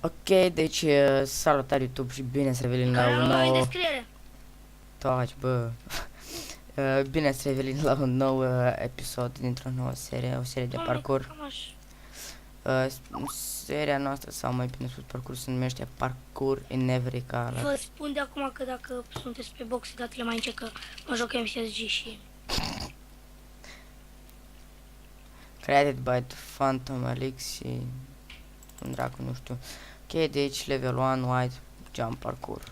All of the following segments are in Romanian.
Ok, deci salutare YouTube și bine să revenim la un nou... descriere. Taci, bă. Bine ați revenit la un nou episod dintr-o nouă serie, o serie de parcurs. Seria noastră, sau mai bine spus parcurs, se numește Parkour in Every Color. Vă spun de acum că dacă sunteți pe boxe, dați-le mai încerc că mă joc MCSG și... Created by the Phantom Elix și... un dracu, nu știu. Ok, deci level 1 white jump parkour.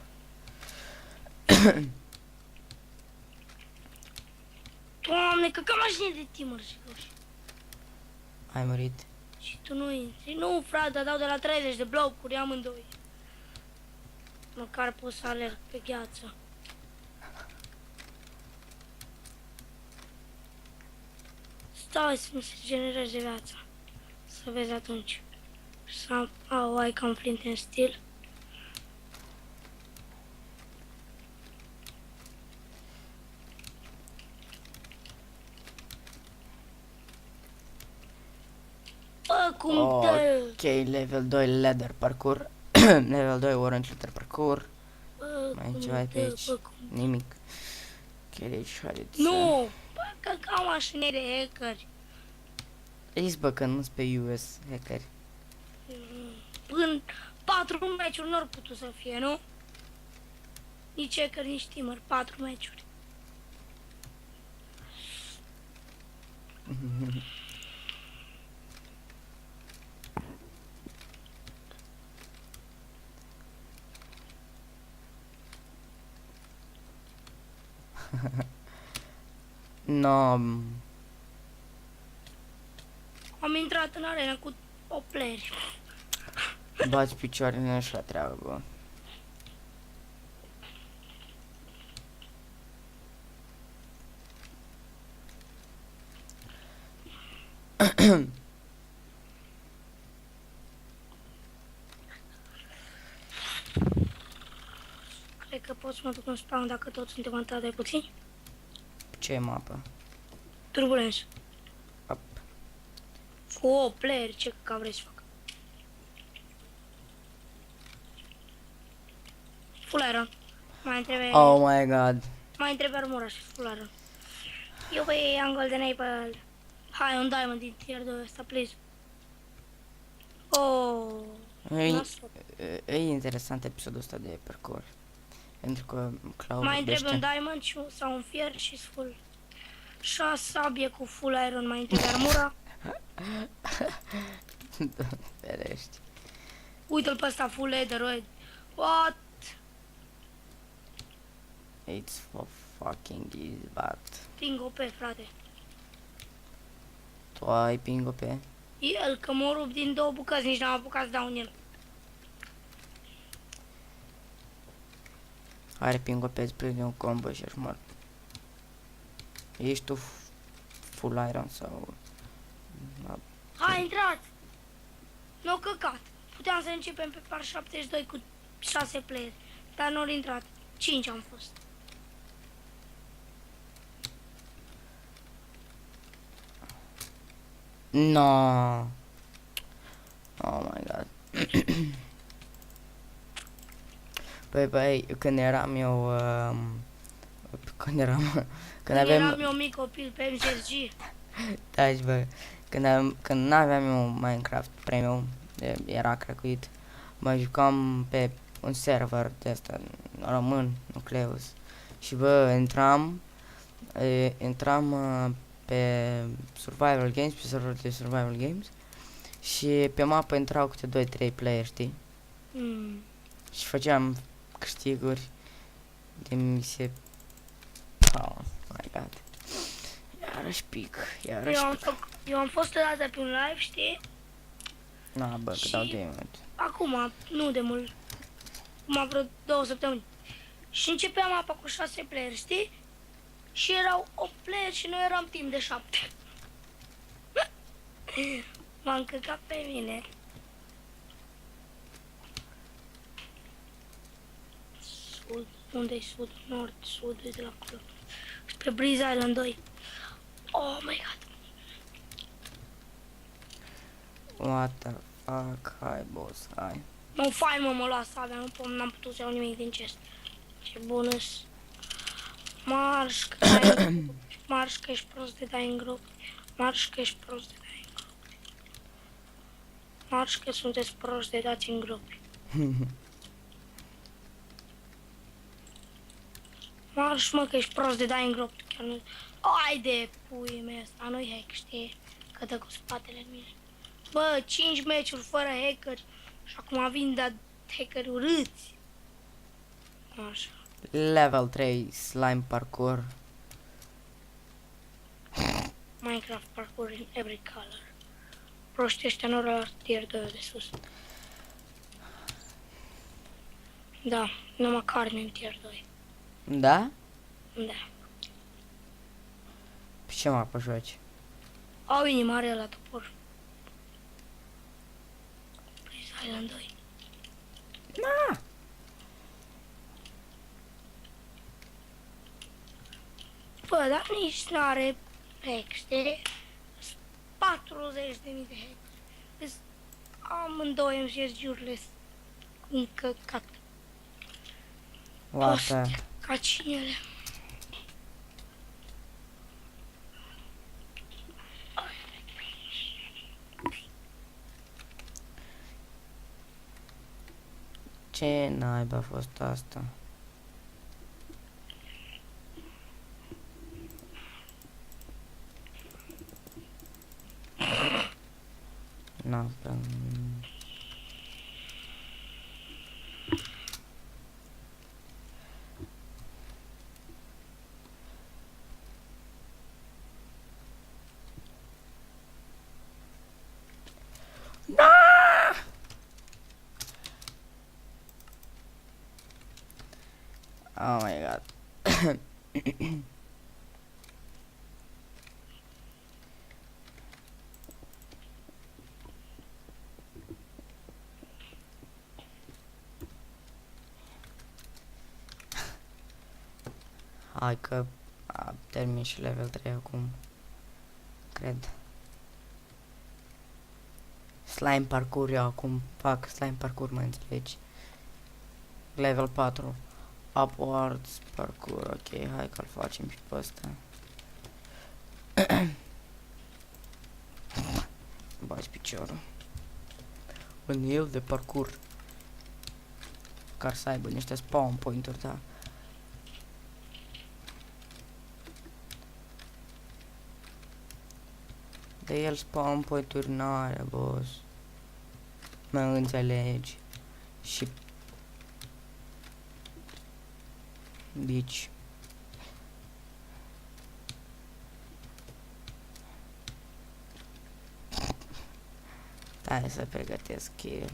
Doamne, că mașină de timăr și goși. Ai murit. Și tu nu intri. Nu, frate, dau de la 30 de blocuri amândoi. Măcar pot să alerg pe gheață. Stai să mi se genereze viața. Să vezi atunci. Să am, ai cam flint în stil. Bă, cum te... Ok, level 2 ladder parkour. Level 2 orange ladder parkour. Bă, Mai cum ceva pe te... aici? Bă, cum... Nimic. Ok, deci haideți Nu! Bă, că ca mașini de hackeri. Ești bă că nu-s pe US hackeri. În 4 meciuri n-ar putut să fie, nu? Nici hacker, nici teamer, 4 meciuri. No, Am intrat în arena cu 8 playeri. bați picioarele și la treabă, bă. Cred că pot să mă duc în spawn dacă toți suntem atât de puțini. Ce mapă? Turbulence. Up. Cu 8 playeri, ce ca vrei să fac? Full iron. Mai întrebe... Oh my god. Mai întrebe armura și full iron. Eu băi, am golden apple. Hai, un diamond din tier 2 ăsta, please. Oh. E interesant episodul ăsta de parkour. Pentru că Cloud Mai întrebe un vorbește. diamond sau un fier și full. 6 sabie cu full iron, mai întrebe armura. Ferești. Uite-l pe ăsta full leather, what? It's for fucking easy, but... Ping OP, frate. Tu ai ping pe? El, că mă rup din 2 bucăți, nici n-am apucat să dau în el. Are ping pe, îți prinde un combo și ești mort. Ești tu full iron sau... Hai, intrat! Nu căcat. Puteam să începem pe par 72 cu 6 player, dar nu au intrat. 5 am fost. No. Oh my god. Păi, când eram eu... când eram... Când Eram eu mic copil pe MCSG. Taci, bă. Când n-aveam eu Minecraft Premium, era cracuit, mă jucam pe un server de ăsta, român, Nucleus. Și bă, intram pe Survival Games, pe serverul de Survival Games. Și pe mapă intrau câte 2-3 player, știi? Și făceam câștiguri de misie. Oh my god. Iarăși pic, iarăși pic. Eu am fost odată pe un live, știi? Na, bă, că dau de mult. Acum, nu de mult. Acum vreo 2 săptămâni. Și începeam apa cu 6 player, știi? Și erau 8 player și noi eram timp de 7. M-am căcat pe mine. Sud, unde-i sud? Nord, sud, de la acolo. Pe Breeze Island 2. Oh my god. What the fuck, hai boss, hai. Mă, fai mă lua sabia, n-am putut să iau nimic din chest. Ce bună-s. Marș, că dai în grup. Marș, că ești prost de dai în grup. Marș, că ești prost de dai în grup. Marș, că sunteți proști de dați în grup. Marș, mă, că ești prost de dai în grup. Chiar nu... Ai de pui mei, asta nu-i hack, știi? Că dă cu spatele în mine. Bă, 5 meciuri fără hackeri și acum vin de hackeri urâți. Așa. Level 3 slime parkour. Minecraft parkour in every color. Proștii ăștia nu la tier 2 de sus. Da, numai carne în tier 2. Da? Da. Pe ce mapă joci? Au inimare la topor. Breeze Island 2. Na! Bă, dar nici n-are hack, știi? 40.000 de hack. Amândouă MCSG-urile încăcat. What the... Ca cinele. Ce naiba a fost asta? Na, prea... Oh my god. Hai că termin și level 3 acum. Cred. Slime parkour eu acum fac slime parkour, mă înțelegi? Level 4. Upwards parkour, ok, hai că-l facem și pe ăsta. Bați piciorul. Un hill de parkour. Care să aibă niște spawn point-uri, da. De el spawn point-uri n-are, boss. Mă înțelegi. Și bici. Hai să pregătesc kill.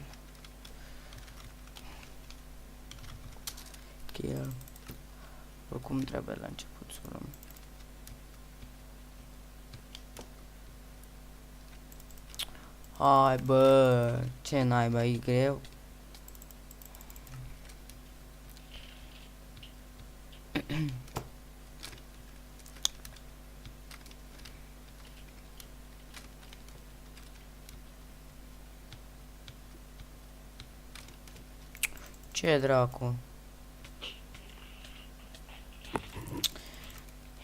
Kill. Oricum trebuie la început să luăm. Hai bă, ce naiba, e greu. Ce dracu?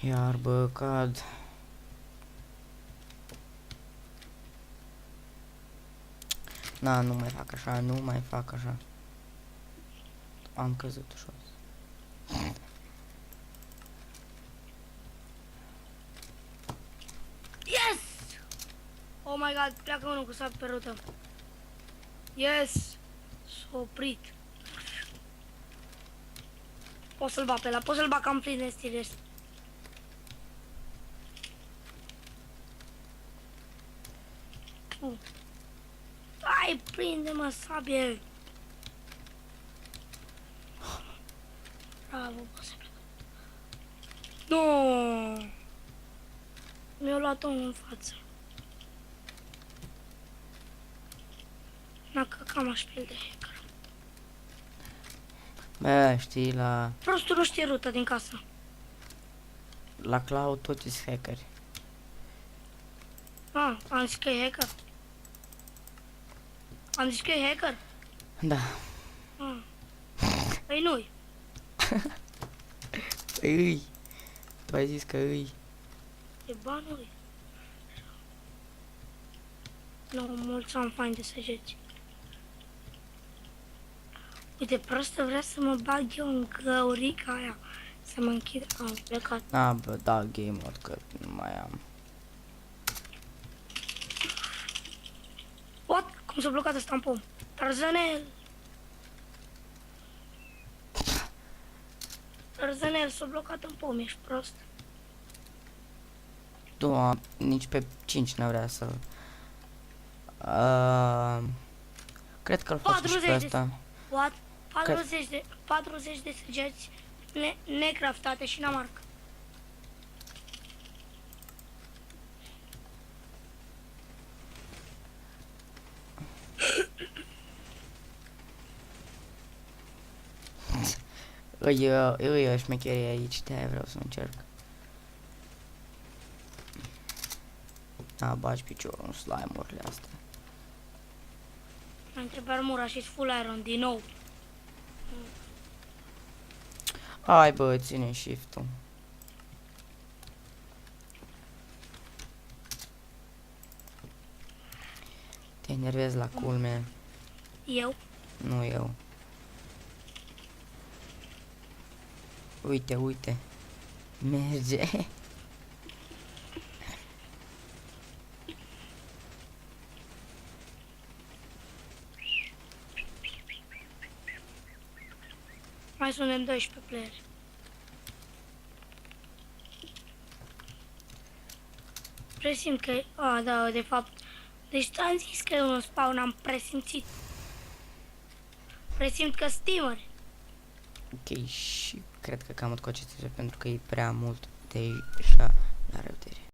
Iar bă, cad. Na, nu mai fac așa, nu mai fac așa. Am căzut ușor. Yes! Oh my god, pleacă unul cu sap pe rută. Yes! S-a oprit. Poți să-l bat pe ăla, poți să-l bat cam plin de stil. Hai, prinde-mă, sabie! Bravo, poți să plecă. Nu! Mi-a luat omul în față. N-a căcat mă șpil de hacker. Bă, știi la... Prostul nu știe ruta din casă. la cloud toți sunt hackeri. Ah, am zis că e hacker. Am zis că e hacker. Da. Ah. Păi nu-i. Îi. Tu ai zis că îi. E banul. Nu, mulți am fain de săgeți. Uite, prostă vrea să mă bag eu în găurica aia. Să mă închid. Am plecat. A, bă, da, game mode, că nu mai am. What? Cum s-a blocat ăsta în pom? Tarzanel! Tarzanel s-a blocat în pom, ești prost. Nu, nici pe 5 n-a vrea să... Cred că-l fac și 40 pe de... ăsta. What? 40 de săgeți necraftate și n-am arc. Îi șmecherie aici, de-aia vreau să încerc. A, bagi piciorul în slime-urile astea. Am întrebat armura și full iron din nou. Hai, bă, ține shift-ul. Te enervezi la culme, Eu? nu eu. Uite, uite. Merge. Mai suntem 12 playeri. Presimt că... A, da, de fapt... Deci am zis că e un spawn, am presimțit. Presimt că steamer. Ok, și cred că cam cu acest pentru că e prea mult deja la revedere.